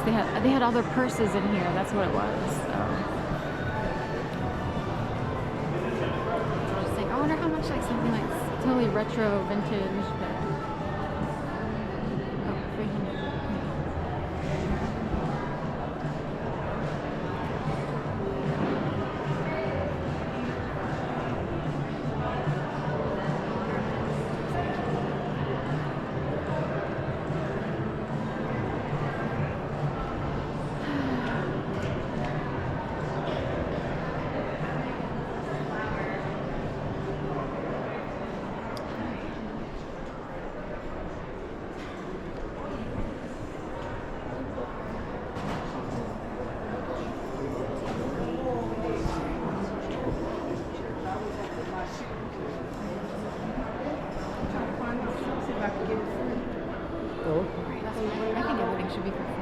They had all their purses in here. That's what it was. So. I was saying, I wonder how much like something like totally retro, vintage. But, oh, 300. I think everything should be for free.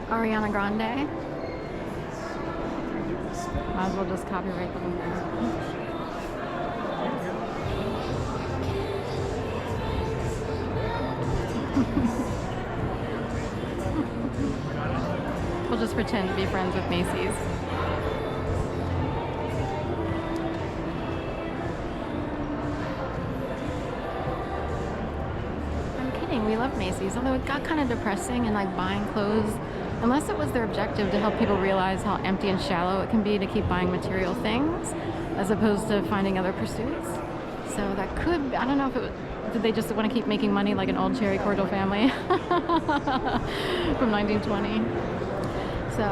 Ariana Grande. Might as well just copyright the whole thing. We'll just pretend to be friends with Macy's. I'm kidding, we love Macy's, although it got kind of depressing and like buying clothes, unless it was their objective to help people realize how empty and shallow it can be to keep buying material things as opposed to finding other pursuits. So that could, I don't know if it was, did they just want to keep making money like an old Cherry Cordial family from 1920? So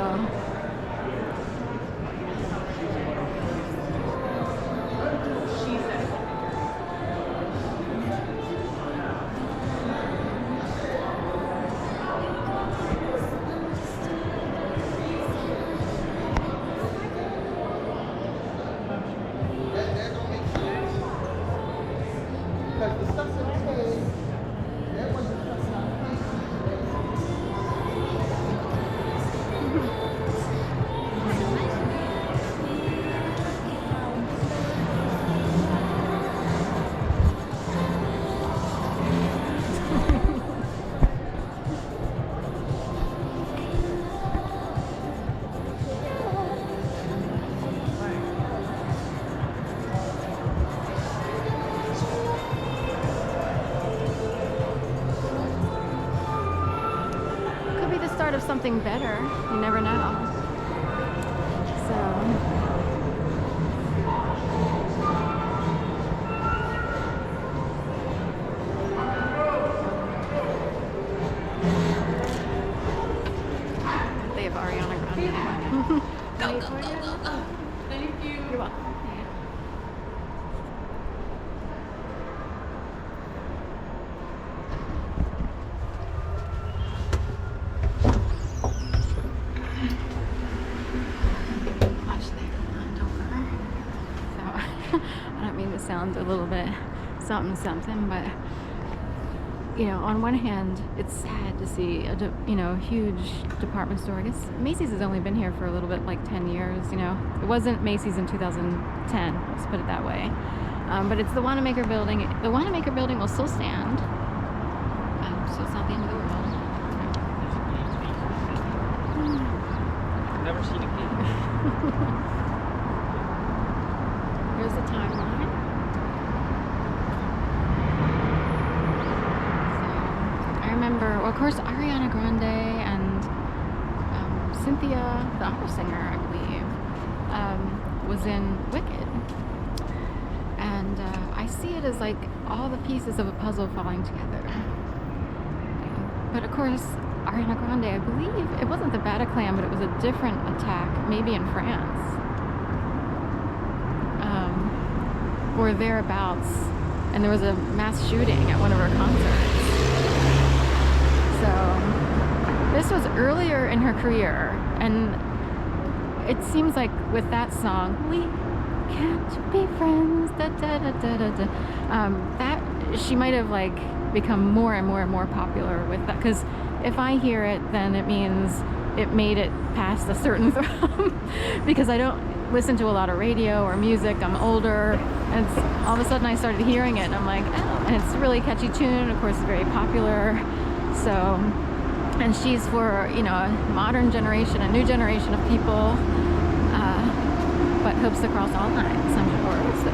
of something better, you never know. So they have Ariana Grande. Go, go, go, go, go. Thank you. You're welcome. Sounds a little bit something, but you know, on one hand, it's sad to see a huge department store. I guess Macy's has only been here for a little bit, like 10 years. You know, it wasn't Macy's in 2010. Let's put it that way. But it's the Wanamaker building. The Wanamaker building will still stand, so it's not the end of the world. Never seen a cake. Here's the timeline. Well, of course, Ariana Grande and Cynthia, the opera singer, I believe, was in Wicked. And I see it as like all the pieces of a puzzle falling together. But of course, Ariana Grande, I believe, it wasn't the Bataclan, but it was a different attack, maybe in France. Or thereabouts. And there was a mass shooting at one of her concerts. So this was earlier in her career, and it seems like with that song, we can't be friends, da da da da da da, that she might have like become more and more popular with that, because if I hear it, then it means it made it past a certain threshold. Because listen to a lot of radio or music. I'm older, and all of a sudden I started hearing it, and I'm like, oh, and it's a really catchy tune. Of course, it's very popular. So, and she's for, you know, a modern generation, a new generation of people, but hopes to cross all lines, I'm sure. So,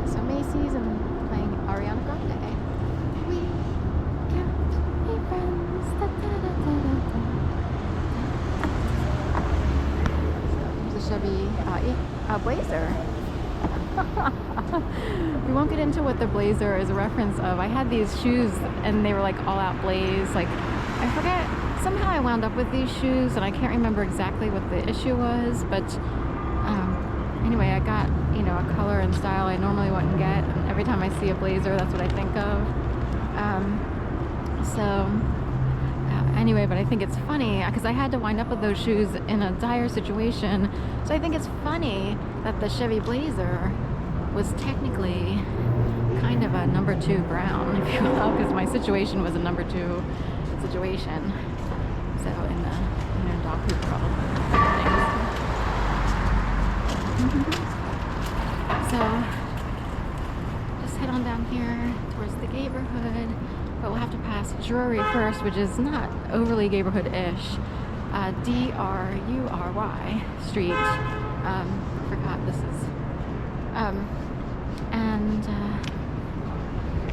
so Macy's, and playing Ariana Grande. We can't be friends. Da, da, da, da, da, da. So here's a Chevy Blazer. We won't get into what the Blazer is a reference of. I had these shoes and they were like all out blaze. Like, I forget, somehow I wound up with these shoes and I can't remember exactly what the issue was, but anyway, I got, you know, a color and style I normally wouldn't get. And every time I see a Blazer, that's what I think of. Anyway, but I think it's funny because I had to wind up with those shoes in a dire situation. So I think it's funny that the Chevy Blazer was technically kind of a number 2 brown, if you will, because my situation was a number 2 situation. So in the, you know, dog poop world. So just head on down here towards the neighborhood, but we'll have to pass Drury first, which is not overly neighborhood-ish. D-R-U-R-Y Street. Forgot this is. And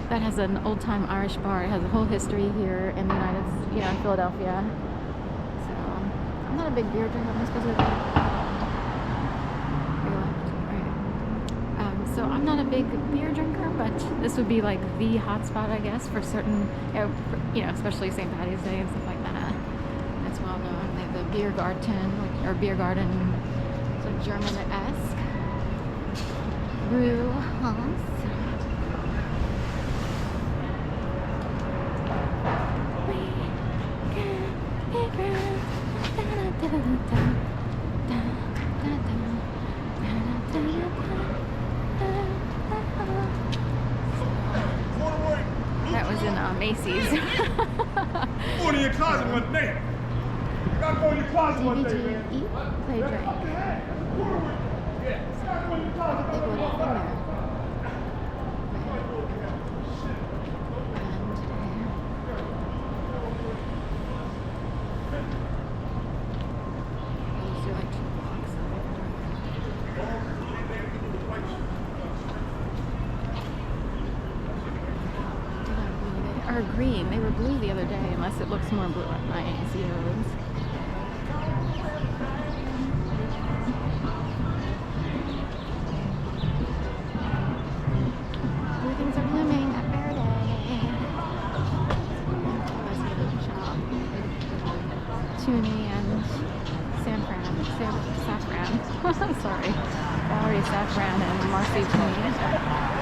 that has an old-time Irish bar. It has a whole history here in the in Philadelphia. So I'm not a big beer drinker. Am I supposed to be right? So I'm not a big beer drinker, but this would be like the hotspot, I guess, for certain, you know, especially St. Patty's Day and stuff like that. It's well known. They have the beer garden, or beer garden, so German-esque. Brew House. That was in Macy's. Go to your closet one day. You gotta go in your closet one day, man. Eat, play, drink. Yeah. Gotta go in your closet Big little thing there. Are green. They were blue the other day, unless it looks more blue at night. See those? Blue things are blooming at Fair Day. Toonie and Saffron. Sorry. Valerie Saffron and Marcy Toonie.